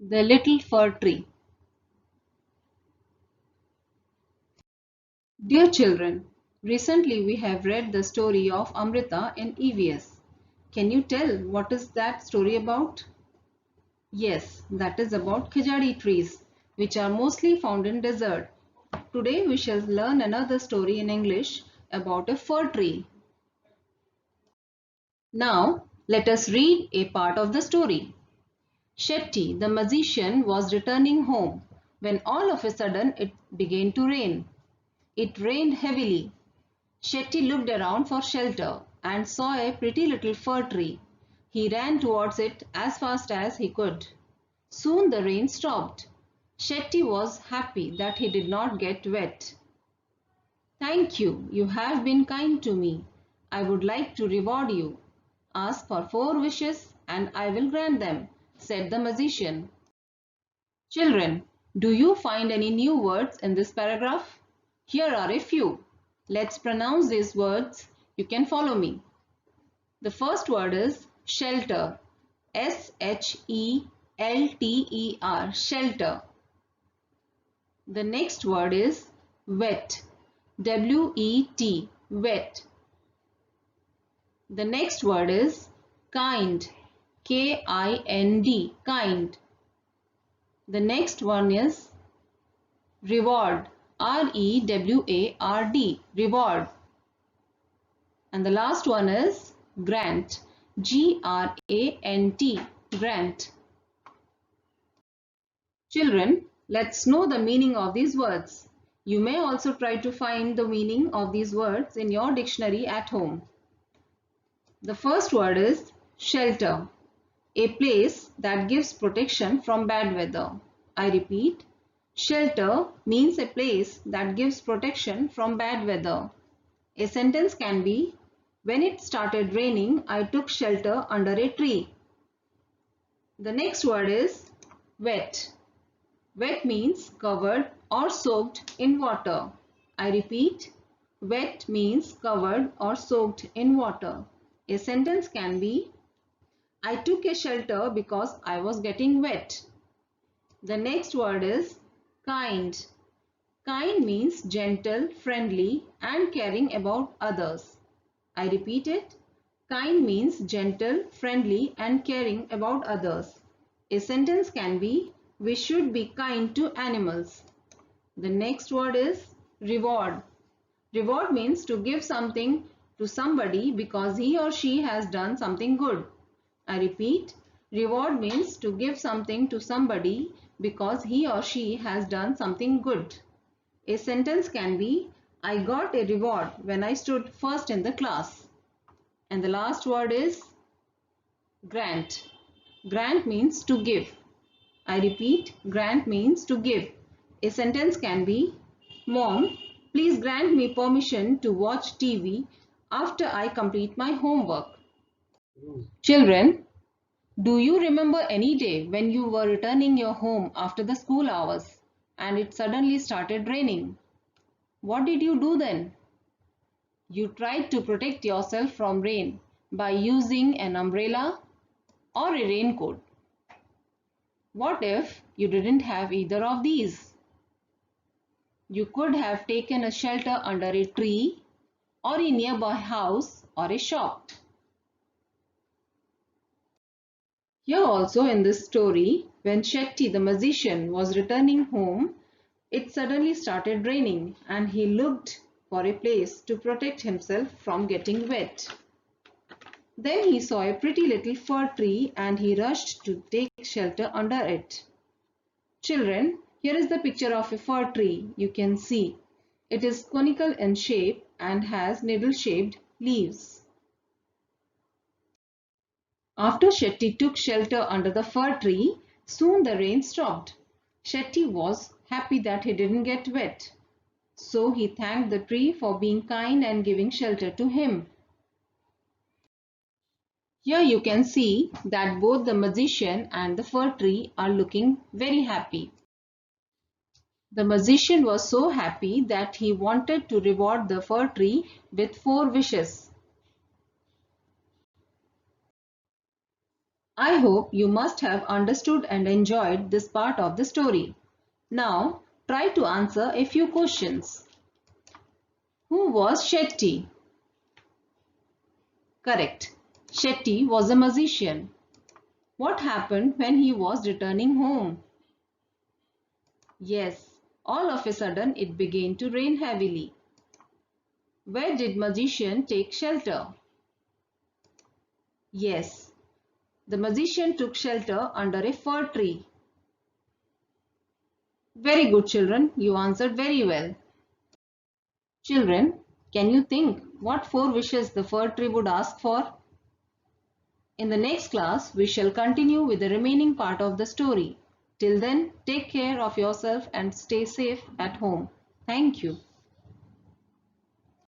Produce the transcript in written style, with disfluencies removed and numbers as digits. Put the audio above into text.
The Little Fir Tree. Dear children, recently we have read the story of Amrita in EVS. Can you tell what is that story about? Yes, that is about khijadi trees, which are mostly found in desert. Today we shall learn another story in English about a fir tree. Now let us read a part of the story. Shetty, the magician, was returning home when all of a sudden it began to rain. It rained heavily. Shetty looked around for shelter and saw a pretty little fir tree. He ran towards it as fast as he could. Soon the rain stopped. Shetty was happy that he did not get wet. Thank you, you have been kind to me. I would like to reward you. Ask for 4 wishes and I will grant them, said the magician. Children, do you find any new words in this paragraph? Here are a few. Let's pronounce these words. You can follow me. The first word is shelter. S-H-E-L-T-E-R, shelter. The next word is wet. W-E-T, wet. The next word is kind. K-I-N-D, kind. The next one is reward. R-E-W-A-R-D, reward. And the last one is grant. G-R-A-N-T, grant. Children, let's know the meaning of these words. You may also try to find the meaning of these words in your dictionary at home. The first word is shelter, a place that gives protection from bad weather. I repeat, shelter means a place that gives protection from bad weather. A sentence can be, when it started raining, I took shelter under a tree. The next word is wet. Wet means covered or soaked in water. I repeat, wet means covered or soaked in water. A sentence can be, I took a shelter because I was getting wet. The next word is kind. Kind means gentle, friendly, and caring about others. I repeat it. Kind means gentle, friendly, and caring about others. A sentence can be, we should be kind to animals. The next word is reward. Reward means to give something to somebody because he or she has done something good. I repeat, reward means to give something to somebody because he or she has done something good. A sentence can be, I got a reward when I stood first in the class. And the last word is grant. Grant means to give. I repeat, grant means to give. A sentence can be, Mom, please grant me permission to watch TV after I complete my homework. Children, do you remember any day when you were returning your home after the school hours and it suddenly started raining? What did you do then? You tried to protect yourself from rain by using an umbrella or a raincoat. What if you didn't have either of these? You could have taken a shelter under a tree or a nearby house or a shop. Here also in this story, when Shetty the magician was returning home, it suddenly started raining and he looked for a place to protect himself from getting wet. Then he saw a pretty little fir tree and he rushed to take shelter under it. Children, here is the picture of a fir tree. You can see it is conical in shape and has needle-shaped leaves. After Shetty took shelter under the fir tree, soon the rain stopped. Shetty was happy that he didn't get wet. So he thanked the tree for being kind and giving shelter to him. Here you can see that both the magician and the fir tree are looking very happy. The magician was so happy that he wanted to reward the fir tree with 4 wishes. I hope you must have understood and enjoyed this part of the story. Now, try to answer a few questions. Who was Shetty? Correct. Shetty was a magician. What happened when he was returning home? Yes, all of a sudden it began to rain heavily. Where did magician take shelter? Yes, the magician took shelter under a fir tree. Very good, children. You answered very well. Children, can you think what 4 wishes the fir tree would ask for? In the next class, we shall continue with the remaining part of the story. Till then, take care of yourself and stay safe at home. Thank you.